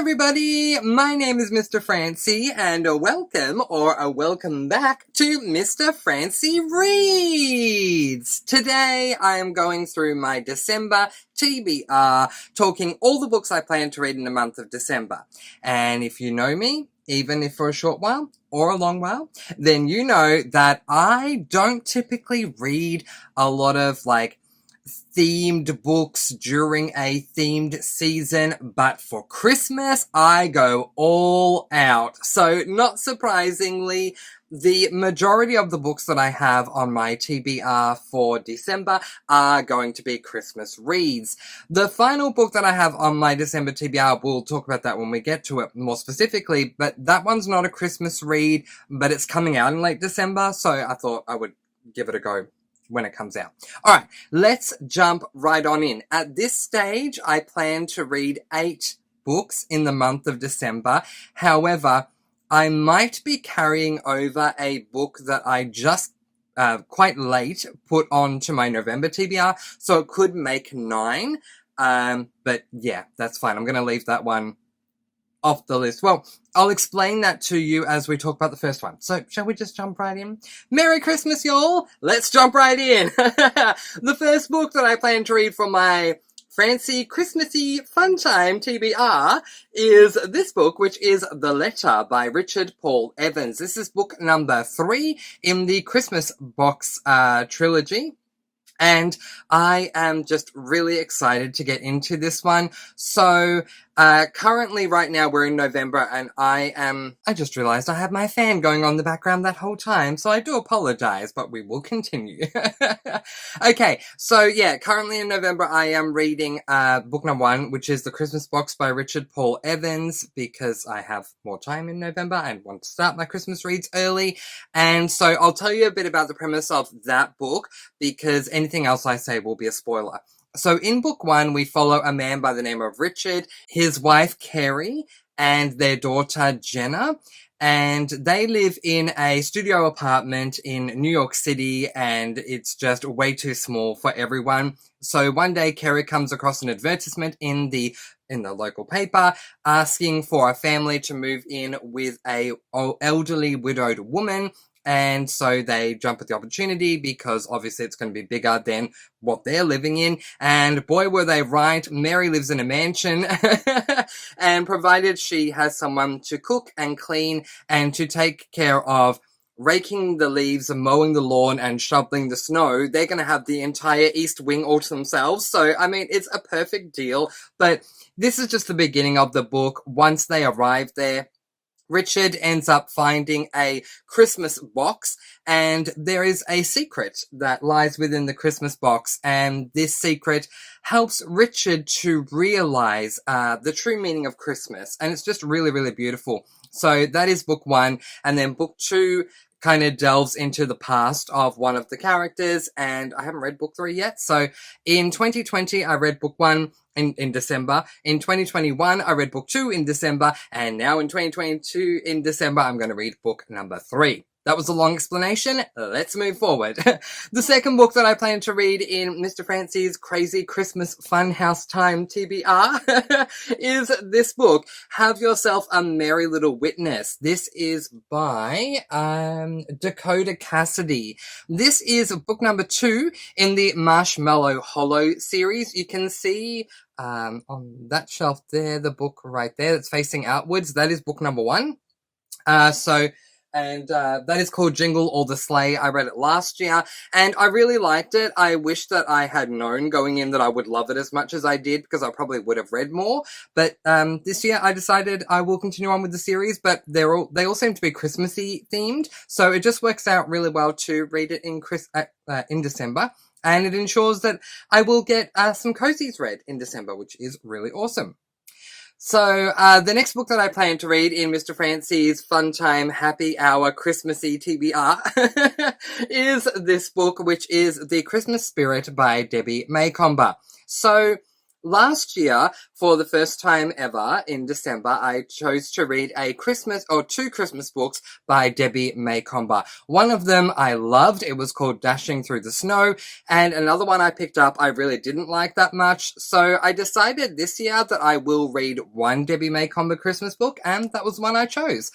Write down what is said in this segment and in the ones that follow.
everybody, my name is Mr. Francy, and a welcome back to Mr. Francy Reads. Today I am going through my December TBR, talking all the books I plan to read in the month of December. And if you know me, even if for a short while or a long while, then you know that I don't typically read a lot of themed books during a themed season, but for Christmas, I go all out. So, not surprisingly, the majority of the books that I have on my TBR for December are going to be Christmas reads. The final book that I have on my December TBR, we'll talk about that when we get to it more specifically, but that one's not a Christmas read, but it's coming out in late December, so I thought I would give it a go when it comes out. Alright, let's jump right on in. At this stage, I plan to read 8 books in the month of December. However, I might be carrying over a book that I just quite late put onto my November TBR, so it could make 9. But yeah, that's fine. I'm going to leave that one off the list. Well, I'll explain that to you as we talk about the first one. So, shall we just jump right in? Merry Christmas, y'all! Let's jump right in! The first book that I plan to read for my Francy Christmassy Fun Time TBR is this book, which is The Letter by Richard Paul Evans. This is book number 3 in the Christmas box trilogy. And I am just really excited to get into this one. So, currently right now we're in November and I just realized I had my fan going on in the background that whole time. So I do apologize, but we will continue. Okay. So yeah, currently in November I am reading, book number 1, which is The Christmas Box by Richard Paul Evans, because I have more time in November and want to start my Christmas reads early. And so I'll tell you a bit about the premise of that book, because anything else I say will be a spoiler. So in book 1, we follow a man by the name of Richard, his wife Carrie, and their daughter Jenna. And they live in a studio apartment in New York City, and it's just way too small for everyone. So one day Carrie comes across an advertisement in the local paper asking for a family to move in with a elderly widowed woman. And so they jump at the opportunity because obviously it's going to be bigger than what they're living in. And boy, were they right. Mary lives in a mansion. And provided she has someone to cook and clean and to take care of raking the leaves, mowing the lawn, and shoveling the snow, they're going to have the entire East Wing all to themselves. So, I mean, it's a perfect deal. But this is just the beginning of the book. Once they arrive there, Richard ends up finding a Christmas box, and there is a secret that lies within the Christmas box, and this secret helps Richard to realize the true meaning of Christmas, and it's just really, really beautiful. So that is book 1, and then book 2 kind of delves into the past of one of the characters, and I haven't read book 3 yet. So in 2020, I read book 1 in December. In 2021, I read book 2 in December, and now in 2022 in December, I'm going to read book number 3. That was a long explanation. Let's move forward. The second book that I plan to read in Mr. Francy's Crazy Christmas Funhouse Time TBR is this book, Have Yourself a Merry Little Witness. This is by Dakota Cassidy. This is book number 2 in the Marshmallow Hollow series. You can see on that shelf there, the book right there that's facing outwards. That is book number 1. That is called Jingle All the Sleigh. I read it last year, and I really liked it. I wish that I had known going in that I would love it as much as I did, because I probably would have read more. But this year I decided I will continue on with the series, but they all seem to be Christmassy themed, so it just works out really well to read it in December. And it ensures that I will get some cozies read in December, which is really awesome. So, the next book that I plan to read in Mr. Francy's Fun Time Happy Hour Christmassy TBR is this book, which is The Christmas Spirit by Debbie Maycomber. So, Last year, for the first time ever in December, I chose to read two Christmas books by Debbie Maycomber. One of them I loved. It was called Dashing Through the Snow. And another one I picked up I really didn't like that much. So I decided this year that I will read one Debbie Maycomber Christmas book, and that was one I chose.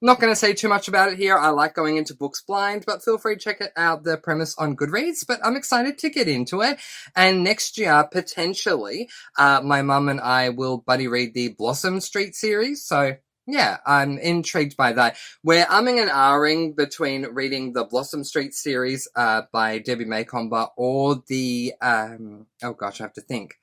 Not going to say too much about it here. I like going into books blind, but feel free to check out the premise on Goodreads. But I'm excited to get into it. And next year, potentially, my mum and I will buddy read the Blossom Street series. So yeah, I'm intrigued by that. We're umming and ahhing between reading the Blossom Street series by Debbie Maycomber or the, oh gosh, I have to think.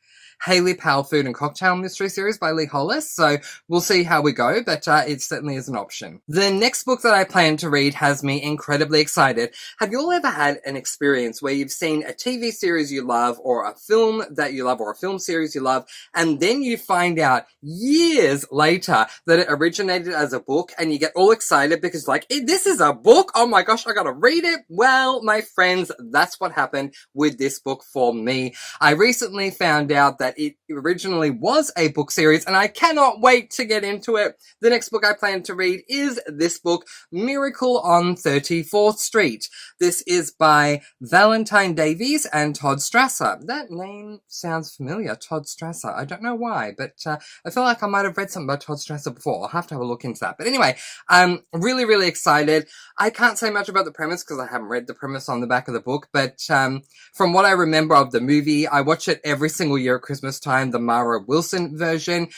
Hayley Powell Food and Cocktail Mystery Series by Lee Hollis, so we'll see how we go, but it certainly is an option. The next book that I plan to read has me incredibly excited. Have you all ever had an experience where you've seen a TV series you love, or a film that you love, or a film series you love, and then you find out years later that it originated as a book, and you get all excited because like, this is a book? Oh my gosh, I gotta read it? Well, my friends, that's what happened with this book for me. I recently found out that it originally was a book series, and I cannot wait to get into it. The next book I plan to read is this book, Miracle on 34th Street. This is by Valentine Davies and Todd Strasser. That name sounds familiar, Todd Strasser. I don't know why, but I feel like I might have read something about Todd Strasser before. I'll have to have a look into that. But anyway, I'm really, really excited. I can't say much about the premise because I haven't read the premise on the back of the book, but from what I remember of the movie, I watch it every single year at Christmas time, the Mara Wilson version.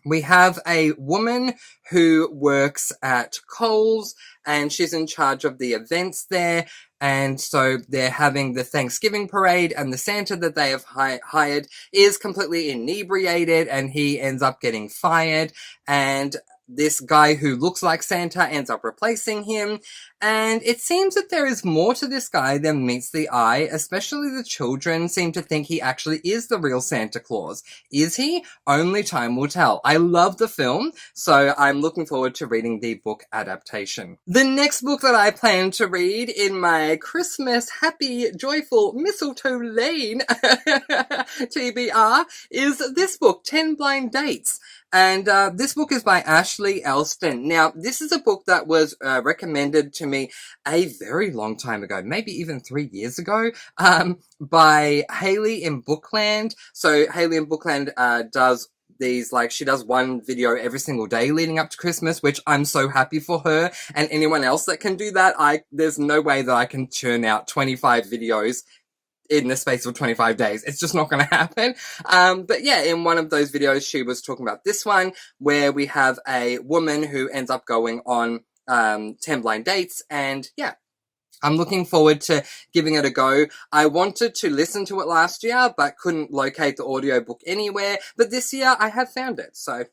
We have a woman who works at Kohl's, and she's in charge of the events there. And so they're having the Thanksgiving parade, and the Santa that they have hired is completely inebriated, and he ends up getting fired. And this guy who looks like Santa ends up replacing him. And it seems that there is more to this guy than meets the eye, especially the children seem to think he actually is the real Santa Claus. Is he? Only time will tell. I love the film, so I'm looking forward to reading the book adaptation. The next book that I plan to read in my Christmas happy, joyful Mistletoe Lane TBR is this book, 10 Blind Dates. And this book is by Ashley Elston. Now, this is a book that was recommended to me a very long time ago, maybe even 3 years ago, by Haley in Bookland. So Haley in Bookland does these, like, she does one video every single day leading up to Christmas, which I'm so happy for her, and anyone else that can do that. There's no way that I can churn out 25 videos in the space of 25 days. It's just not going to happen. But yeah, in one of those videos, she was talking about this one, where we have a woman who ends up going on 10 blind dates, and yeah, I'm looking forward to giving it a go. I wanted to listen to it last year, but couldn't locate the audiobook anywhere, but this year I have found it, so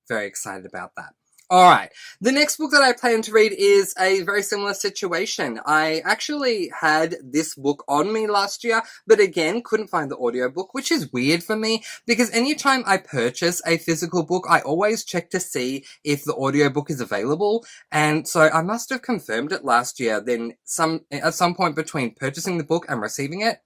very excited about that. Alright, the next book that I plan to read is a very similar situation. I actually had this book on me last year, but again, couldn't find the audiobook, which is weird for me, because anytime I purchase a physical book, I always check to see if the audiobook is available, and so I must have confirmed it last year. Then at some point between purchasing the book and receiving it,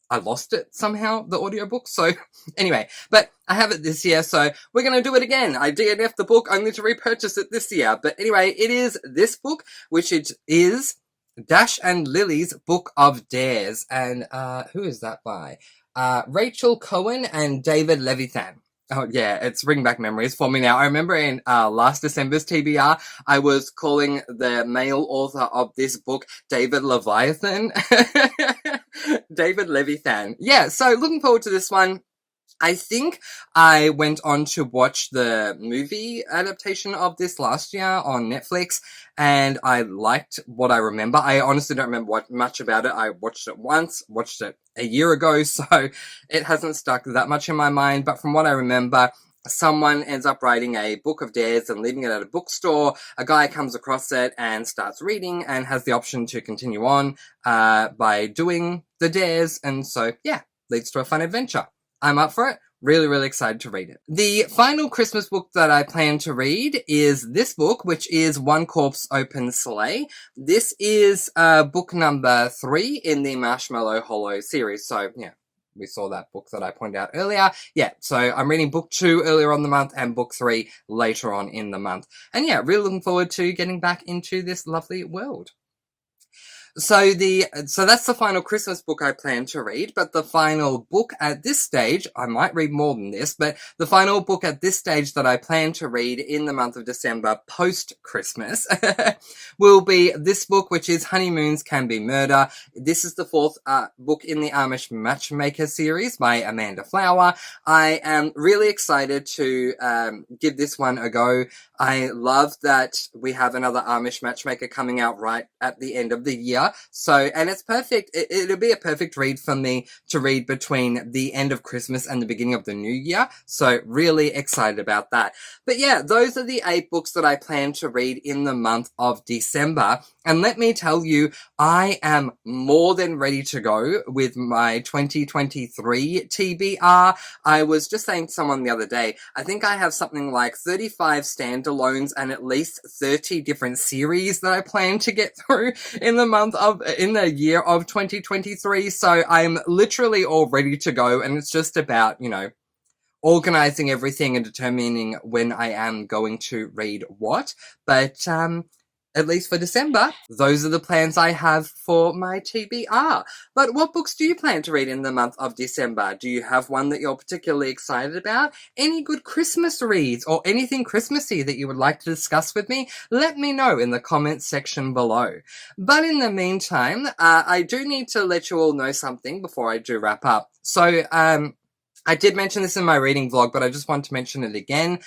I lost it somehow, the audiobook. So anyway, but I have it this year, so we're going to do it again. I DNF'd the book only to repurchase it this year. But anyway, it is this book, which it is Dash and Lily's Book of Dares. And who is that by? Rachel Cohen and David Levithan. Oh yeah, it's bringing back memories for me now. I remember in last December's TBR, I was calling the male author of this book David Leviathan. David Levithan. Yeah, so looking forward to this one. I think I went on to watch the movie adaptation of this last year on Netflix, and I liked what I remember. I honestly don't remember much about it. I watched it once, watched it a year ago, so it hasn't stuck that much in my mind, but from what I remember, someone ends up writing a book of dares and leaving it at a bookstore. A guy comes across it and starts reading and has the option to continue on by doing the dares, and so, yeah, leads to a fun adventure. I'm up for it. Really, really excited to read it. The final Christmas book that I plan to read is this book, which is One Corpse Open Sleigh. This is book number 3 in the Marshmallow Hollow series. So, yeah, we saw that book that I pointed out earlier. Yeah, so I'm reading book 2 earlier on the month and book 3 later on in the month. And yeah, really looking forward to getting back into this lovely world. So that's the final Christmas book I plan to read, but the final book at this stage, I might read more than this, but the final book at this stage that I plan to read in the month of December post-Christmas will be this book, which is Honeymoons Can Be Murder. This is the 4th book in the Amish Matchmaker series by Amanda Flower. I am really excited to give this one a go. I love that we have another Amish Matchmaker coming out right at the end of the year. So, and it's perfect. It'll be a perfect read for me to read between the end of Christmas and the beginning of the new year. So really excited about that. But yeah, those are the 8 books that I plan to read in the month of December. And let me tell you, I am more than ready to go with my 2023 TBR. I was just saying to someone the other day, I think I have something like 35 standalones and at least 30 different series that I plan to get through in the year of 2023. So I'm literally all ready to go, and it's just about, organizing everything and determining when I am going to read what. But at least for December, those are the plans I have for my TBR. But what books do you plan to read in the month of December? Do you have one that you're particularly excited about? Any good Christmas reads or anything Christmassy that you would like to discuss with me? Let me know in the comments section below. But in the meantime, I do need to let you all know something before I do wrap up. So, I did mention this in my reading vlog, but I just want to mention it again.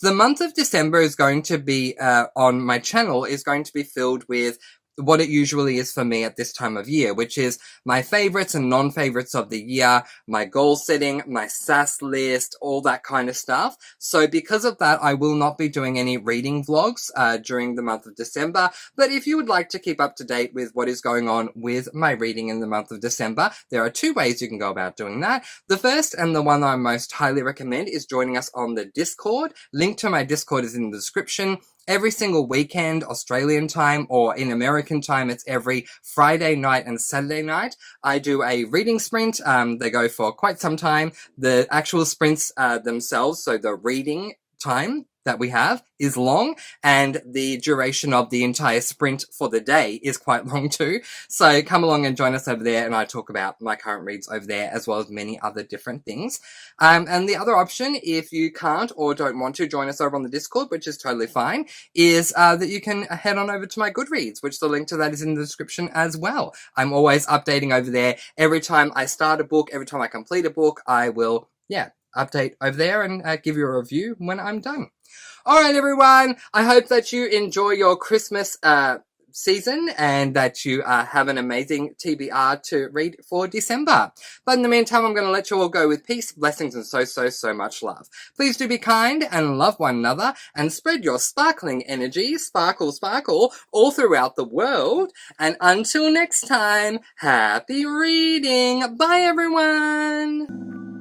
The month of December is going to be, on my channel, is going to be filled with what it usually is for me at this time of year, which is my favorites and non-favorites of the year, my goal setting, my SAS list, all that kind of stuff. So because of that, I will not be doing any reading vlogs during the month of December. But if you would like to keep up to date with what is going on with my reading in the month of December, there are 2 ways you can go about doing that. The first, and the one I most highly recommend, is joining us on the Discord. Link to my Discord is in the description. Every single weekend, Australian time, or in American time, it's every Friday night and Saturday night. I do a reading sprint. They go for quite some time. The actual sprints themselves, so the reading time that we have is long, and the duration of the entire sprint for the day is quite long too. So come along and join us over there, and I talk about my current reads over there, as well as many other different things. And the other option, if you can't or don't want to join us over on the Discord, which is totally fine, is that you can head on over to my Goodreads, which the link to that is in the description as well. I'm always updating over there. Every time I start a book, every time I complete a book, I will, update over there and give you a review when I'm done. Alright everyone, I hope that you enjoy your Christmas season and that you have an amazing TBR to read for December. But in the meantime, I'm going to let you all go with peace, blessings, and so much love. Please do be kind and love one another and spread your sparkling energy, sparkle, sparkle, all throughout the world. And until next time, happy reading. Bye everyone.